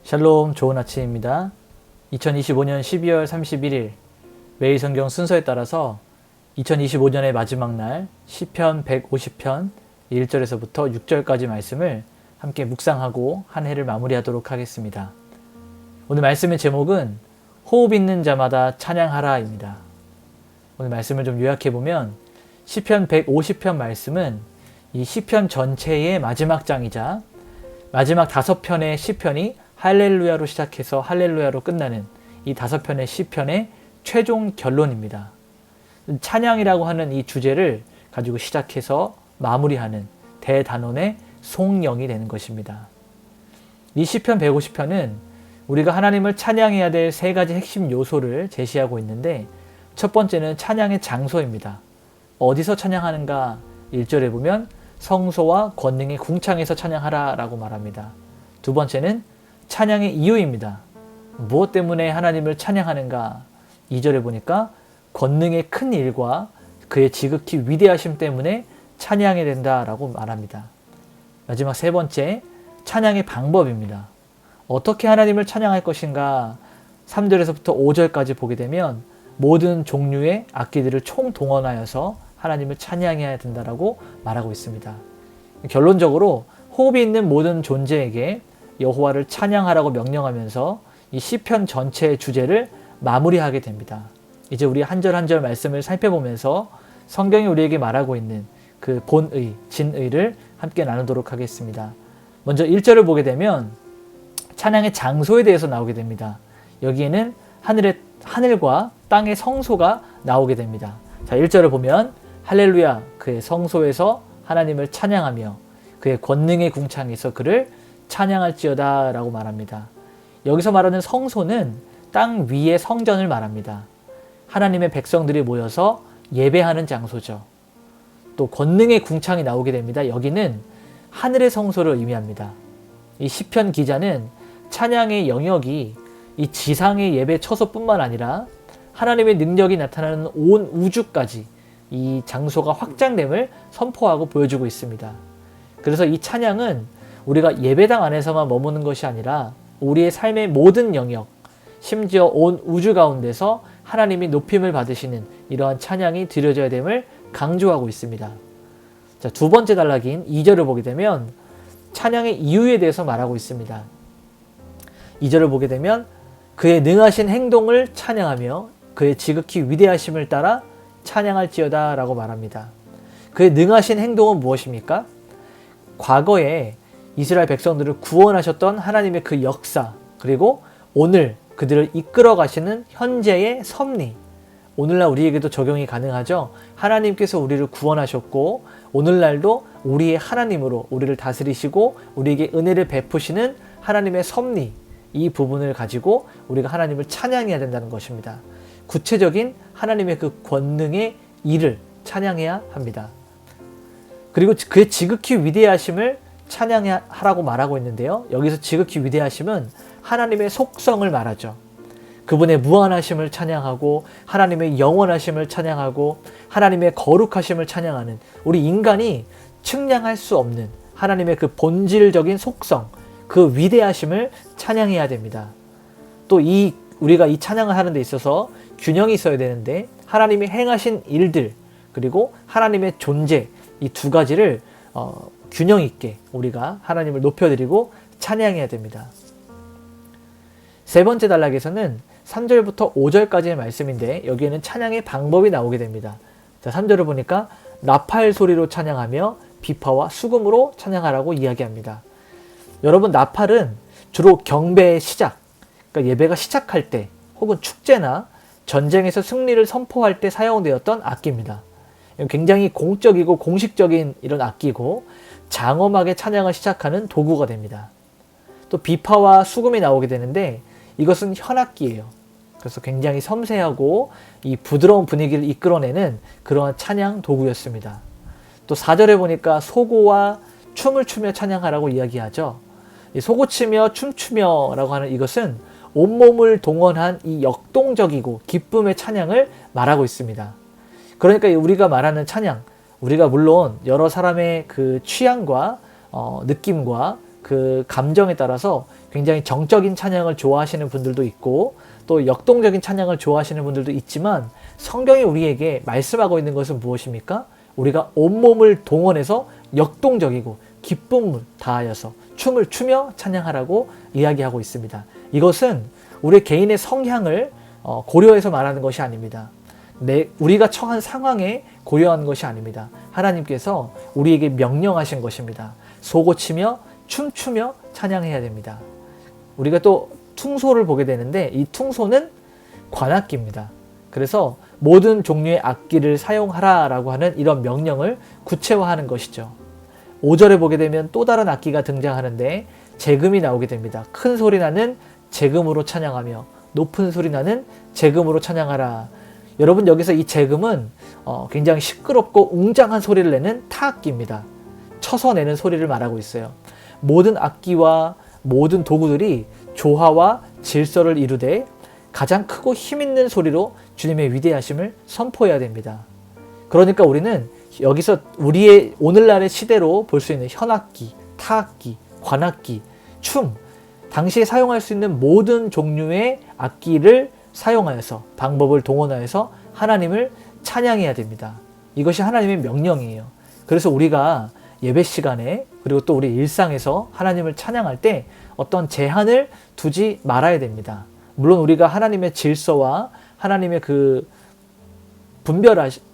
샬롬, 좋은 아침입니다. 2025년 12월 31일 매일 성경 순서에 따라서 2025년의 마지막 날 시편 150편 1절에서부터 6절까지 말씀을 함께 묵상하고 한 해를 마무리하도록 하겠습니다. 오늘 말씀의 제목은 호흡 있는 자마다 찬양하라입니다. 오늘 말씀을 좀 요약해보면 시편 150편 말씀은 이 시편 전체의 마지막 장이자 마지막 5편의 시편이 할렐루야로 시작해서 할렐루야로 끝나는 이 5편의 시편의 최종 결론입니다. 찬양이라고 하는 이 주제를 가지고 시작해서 마무리하는 대단원의 송영이 되는 것입니다. 이 시편 150편은 우리가 하나님을 찬양해야 될 3가지 핵심 요소를 제시하고 있는데, 첫 번째는 찬양의 장소입니다. 어디서 찬양하는가? 1절에 보면 성소와 권능의 궁창에서 찬양하라 라고 말합니다. 두 번째는 찬양의 이유입니다. 무엇 때문에 하나님을 찬양하는가? 2절에 보니까 권능의 큰 일과 그의 지극히 위대하심 때문에 찬양해야 된다라고 말합니다. 마지막 3번째, 찬양의 방법입니다. 어떻게 하나님을 찬양할 것인가? 3절에서부터 5절까지 보게 되면 모든 종류의 악기들을 총동원하여서 하나님을 찬양해야 된다라고 말하고 있습니다. 결론적으로 호흡이 있는 모든 존재에게 여호와를 찬양하라고 명령하면서 이 시편 전체의 주제를 마무리하게 됩니다. 이제 우리 한 절 한 절 말씀을 살펴보면서 성경이 우리에게 말하고 있는 그 본의, 진의를 함께 나누도록 하겠습니다. 먼저 1절을 보게 되면 찬양의 장소에 대해서 나오게 됩니다. 여기에는 하늘과 땅의 성소가 나오게 됩니다. 자, 1절을 보면 할렐루야, 그의 성소에서 하나님을 찬양하며 그의 권능의 궁창에서 그를 찬양할지어다 라고 말합니다. 여기서 말하는 성소는 땅 위의 성전을 말합니다. 하나님의 백성들이 모여서 예배하는 장소죠. 또 권능의 궁창이 나오게 됩니다. 여기는 하늘의 성소를 의미합니다. 이 시편 기자는 찬양의 영역이 이 지상의 예배 처소뿐만 아니라 하나님의 능력이 나타나는 온 우주까지 이 장소가 확장됨을 선포하고 보여주고 있습니다. 그래서 이 찬양은 우리가 예배당 안에서만 머무는 것이 아니라 우리의 삶의 모든 영역, 심지어 온 우주 가운데서 하나님이 높임을 받으시는 이러한 찬양이 드려져야 됨을 강조하고 있습니다. 자, 두 번째 단락인 2절을 보게 되면 찬양의 이유에 대해서 말하고 있습니다. 2절을 보게 되면 그의 능하신 행동을 찬양하며 그의 지극히 위대하심을 따라 찬양할지어다 라고 말합니다. 그의 능하신 행동은 무엇입니까? 과거에 이스라엘 백성들을 구원하셨던 하나님의 그 역사, 그리고 오늘 그들을 이끌어 가시는 현재의 섭리, 오늘날 우리에게도 적용이 가능하죠. 하나님께서 우리를 구원하셨고 오늘날도 우리의 하나님으로 우리를 다스리시고 우리에게 은혜를 베푸시는 하나님의 섭리, 이 부분을 가지고 우리가 하나님을 찬양해야 된다는 것입니다. 구체적인 하나님의 그 권능의 일을 찬양해야 합니다. 그리고 그의 지극히 위대하심을 찬양하라고 말하고 있는데요. 여기서 지극히 위대하심은 하나님의 속성을 말하죠. 그분의 무한하심을 찬양하고 하나님의 영원하심을 찬양하고 하나님의 거룩하심을 찬양하는, 우리 인간이 측량할 수 없는 하나님의 그 본질적인 속성, 그 위대하심을 찬양해야 됩니다. 또 우리가 이 찬양을 하는 데 있어서 균형이 있어야 되는데, 하나님이 행하신 일들 그리고 하나님의 존재, 이 두 가지를 균형 있게 우리가 하나님을 높여드리고 찬양해야 됩니다. 세 번째 단락에서는 3절부터 5절까지의 말씀인데, 여기에는 찬양의 방법이 나오게 됩니다. 자, 3절을 보니까 나팔 소리로 찬양하며 비파와 수금으로 찬양하라고 이야기합니다. 여러분, 나팔은 주로 경배의 시작, 그러니까 예배가 시작할 때 혹은 축제나 전쟁에서 승리를 선포할 때 사용되었던 악기입니다. 굉장히 공적이고 공식적인 이런 악기고 장엄하게 찬양을 시작하는 도구가 됩니다. 또 비파와 수금이 나오게 되는데, 이것은 현악기예요. 그래서 굉장히 섬세하고 이 부드러운 분위기를 이끌어내는 그러한 찬양 도구였습니다. 또 4절에 보니까 소고와 춤을 추며 찬양하라고 이야기하죠. 이 소고치며 춤추며 라고 하는 이것은 온몸을 동원한 이 역동적이고 기쁨의 찬양을 말하고 있습니다. 그러니까 우리가 말하는 찬양, 우리가 물론 여러 사람의 그 취향과 느낌과 그 감정에 따라서 굉장히 정적인 찬양을 좋아하시는 분들도 있고 또 역동적인 찬양을 좋아하시는 분들도 있지만 성경이 우리에게 말씀하고 있는 것은 무엇입니까? 우리가 온몸을 동원해서 역동적이고 기쁨을 다하여서 춤을 추며 찬양하라고 이야기하고 있습니다. 이것은 우리 개인의 성향을 고려해서 말하는 것이 아닙니다. 우리가 처한 상황에 고려한 것이 아닙니다. 하나님께서 우리에게 명령하신 것입니다. 소고치며 춤추며 찬양해야 됩니다. 우리가 또 퉁소를 보게 되는데 이 퉁소는 관악기입니다. 그래서 모든 종류의 악기를 사용하라 라고 하는 이런 명령을 구체화하는 것이죠. 5절에 보게 되면 또 다른 악기가 등장하는데 제금이 나오게 됩니다. 큰 소리 나는 제금으로 찬양하며 높은 소리 나는 제금으로 찬양하라. 여러분 여기서 이 제금은 굉장히 시끄럽고 웅장한 소리를 내는 타악기입니다. 쳐서 내는 소리를 말하고 있어요. 모든 악기와 모든 도구들이 조화와 질서를 이루되 가장 크고 힘있는 소리로 주님의 위대하심을 선포해야 됩니다. 그러니까 우리는 여기서 우리의 오늘날의 시대로 볼 수 있는 현악기, 타악기, 관악기, 춤, 당시에 사용할 수 있는 모든 종류의 악기를 사용하여서 방법을 동원하여서 하나님을 찬양해야 됩니다. 이것이 하나님의 명령이에요. 그래서 우리가 예배 시간에 그리고 또 우리 일상에서 하나님을 찬양할 때 어떤 제한을 두지 말아야 됩니다. 물론 우리가 하나님의 질서와 하나님의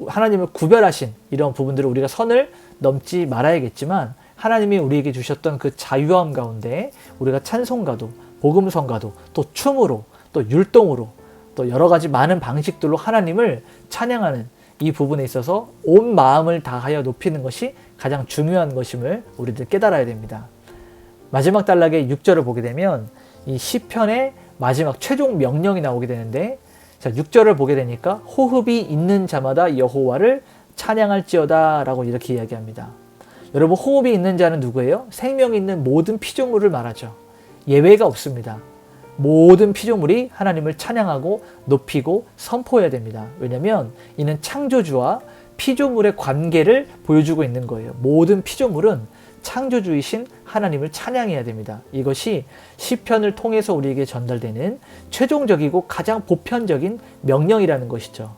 하나님을 구별하신 이런 부분들을 우리가 선을 넘지 말아야겠지만 하나님이 우리에게 주셨던 그 자유함 가운데 우리가 찬송가도 복음성가도 또 춤으로 또 율동으로 또 여러 가지 많은 방식들로 하나님을 찬양하는 이 부분에 있어서 온 마음을 다하여 높이는 것이 가장 중요한 것임을 우리들 깨달아야 됩니다. 마지막 단락의 6절을 보게 되면 이 시편의 마지막 최종 명령이 나오게 되는데 자, 6절을 보게 되니까 호흡이 있는 자마다 여호와를 찬양할지어다 라고 이렇게 이야기합니다. 여러분 호흡이 있는 자는 누구예요? 생명이 있는 모든 피조물을 말하죠. 예외가 없습니다. 모든 피조물이 하나님을 찬양하고 높이고 선포해야 됩니다. 왜냐하면 이는 창조주와 피조물의 관계를 보여주고 있는 거예요. 모든 피조물은 창조주이신 하나님을 찬양해야 됩니다. 이것이 시편을 통해서 우리에게 전달되는 최종적이고 가장 보편적인 명령이라는 것이죠.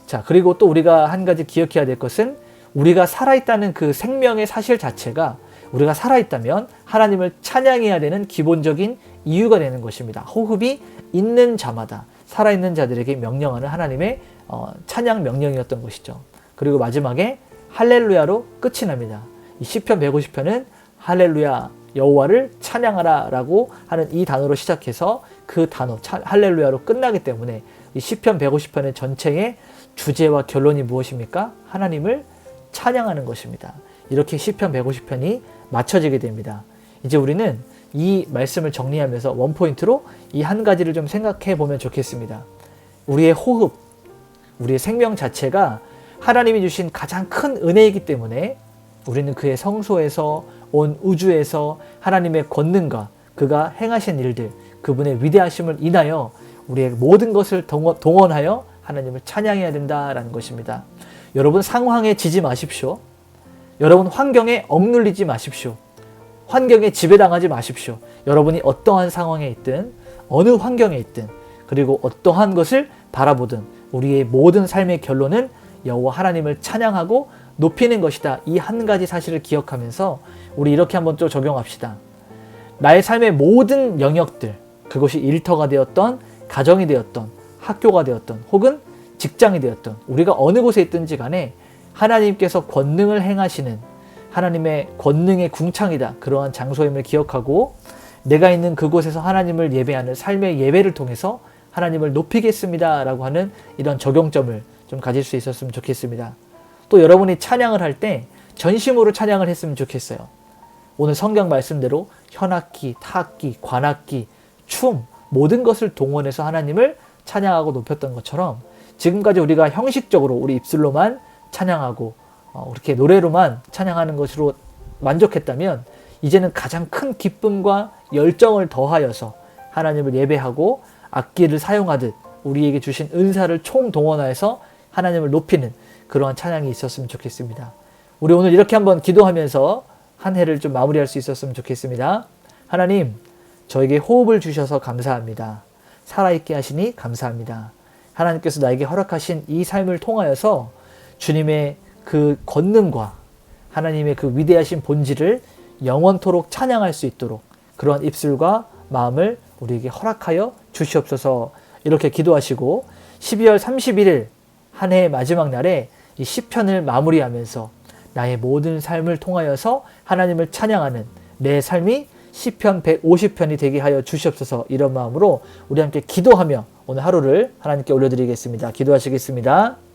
자, 그리고 또 우리가 한 가지 기억해야 될 것은 우리가 살아있다는 그 생명의 사실 자체가 우리가 살아있다면 하나님을 찬양해야 되는 기본적인 이유가 되는 것입니다. 호흡이 있는 자마다 살아있는 자들에게 명령하는 하나님의 찬양 명령이었던 것이죠. 그리고 마지막에 할렐루야로 끝이 납니다. 이 시편 150편은 할렐루야 여호와를 찬양하라 라고 하는 이 단어로 시작해서 그 단어 할렐루야로 끝나기 때문에 이 시편 150편의 전체의 주제와 결론이 무엇입니까? 하나님을 찬양하는 것입니다. 이렇게 시편 150편이 맞춰지게 됩니다. 이제 우리는 이 말씀을 정리하면서 원포인트로 이 한 가지를 좀 생각해 보면 좋겠습니다. 우리의 호흡, 우리의 생명 자체가 하나님이 주신 가장 큰 은혜이기 때문에 우리는 그의 성소에서 온 우주에서 하나님의 권능과 그가 행하신 일들, 그분의 위대하심을 인하여 우리의 모든 것을 동원하여 하나님을 찬양해야 된다라는 것입니다. 여러분 상황에 지지 마십시오. 여러분 환경에 억눌리지 마십시오. 환경에 지배당하지 마십시오. 여러분이 어떠한 상황에 있든 어느 환경에 있든 그리고 어떠한 것을 바라보든 우리의 모든 삶의 결론은 여호와 하나님을 찬양하고 높이는 것이다. 이 한 가지 사실을 기억하면서 우리 이렇게 한번 또 적용합시다. 나의 삶의 모든 영역들, 그것이 일터가 되었던 가정이 되었던 학교가 되었던 혹은 직장이 되었던 우리가 어느 곳에 있든지 간에 하나님께서 권능을 행하시는 하나님의 권능의 궁창이다. 그러한 장소임을 기억하고 내가 있는 그곳에서 하나님을 예배하는 삶의 예배를 통해서 하나님을 높이겠습니다. 라고 하는 이런 적용점을 좀 가질 수 있었으면 좋겠습니다. 또 여러분이 찬양을 할 때 전심으로 찬양을 했으면 좋겠어요. 오늘 성경 말씀대로 현악기, 타악기, 관악기, 춤 모든 것을 동원해서 하나님을 찬양하고 높였던 것처럼 지금까지 우리가 형식적으로 우리 입술로만 찬양하고 그렇게 노래로만 찬양하는 것으로 만족했다면 이제는 가장 큰 기쁨과 열정을 더하여서 하나님을 예배하고 악기를 사용하듯 우리에게 주신 은사를 총동원하여서 하나님을 높이는 그러한 찬양이 있었으면 좋겠습니다. 우리 오늘 이렇게 한번 기도하면서 한 해를 좀 마무리할 수 있었으면 좋겠습니다. 하나님, 저에게 호흡을 주셔서 감사합니다. 살아있게 하시니 감사합니다. 하나님께서 나에게 허락하신 이 삶을 통하여서 주님의 그 권능과 하나님의 그 위대하신 본질을 영원토록 찬양할 수 있도록 그러한 입술과 마음을 우리에게 허락하여 주시옵소서. 이렇게 기도하시고 12월 31일 한 해의 마지막 날에 이 시편을 마무리하면서 나의 모든 삶을 통하여서 하나님을 찬양하는 내 삶이 시편 150편이 되게 하여 주시옵소서. 이런 마음으로 우리 함께 기도하며 오늘 하루를 하나님께 올려드리겠습니다. 기도하시겠습니다.